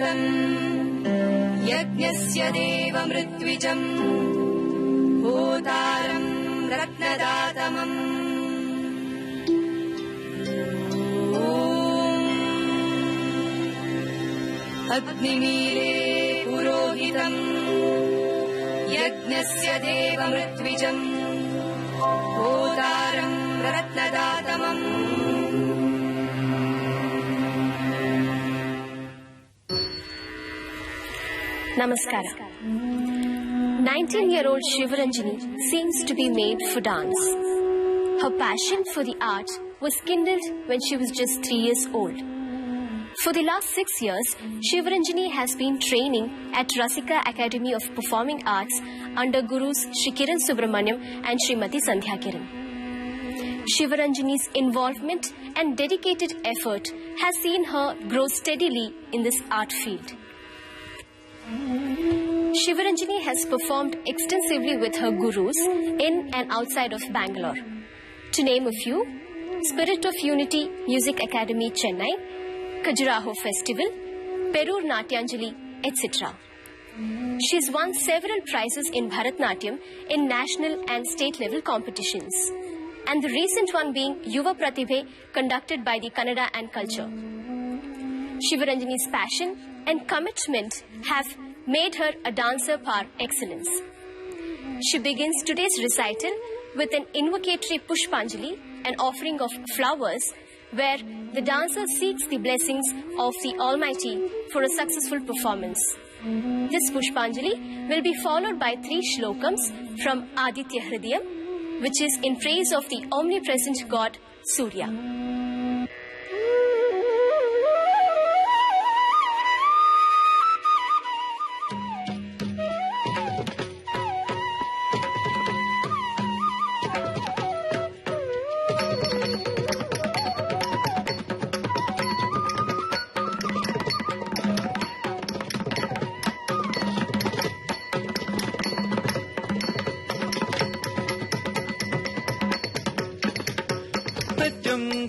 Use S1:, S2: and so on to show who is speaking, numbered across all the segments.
S1: पुरोहितम् यज्ञस्य देवमृत्विजम् होतारम् रत्नदातमम् अग्निमीले पुरोहितम् यज्ञस्य देवमृत्विजम् होतारम् रत्नदातमम्
S2: Namaskara. 19-year-old Shivaranjani seems to be made for dance. Her passion for the art was kindled when she was just 3 years old. For the last 6 years, Shivaranjani has been training at Rasika Academy of Performing Arts under Gurus Shri Kiran Subramaniam and Srimati Sandhya Kiran. Shivaranjani's involvement and dedicated effort has seen her grow steadily in this art field. Shivaranjani has performed extensively with her gurus in and outside of Bangalore. To name a few, Spirit of Unity Music Academy Chennai, Khajuraho Festival, Perur Natyanjali, etc. She has won several prizes in Bharatnatyam in national and state level competitions, and the recent one being Yuva Pratibhe conducted by the Kannada and Culture. Shivaranjani's passion and commitment have made her a dancer par excellence. She begins today's recital with an invocatory Pushpanjali, an offering of flowers, where the dancer seeks the blessings of the Almighty for a successful performance. This Pushpanjali will be followed by 3 shlokams from Aditya Hridayam, which is in praise of the omnipresent god Surya.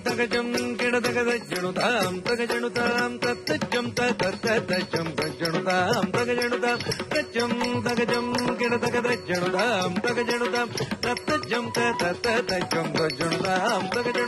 S3: तगजं किडदगदज्जनुतां तगजनुतां तत्तज्जं तत्तज्जं तज्जनुतां तगजनुतां तज्जं तगजं किडदगदज्जनुतां तगजनुतां तत्तज्जं तत्तज्जं तज्जनुतां तगजनुतां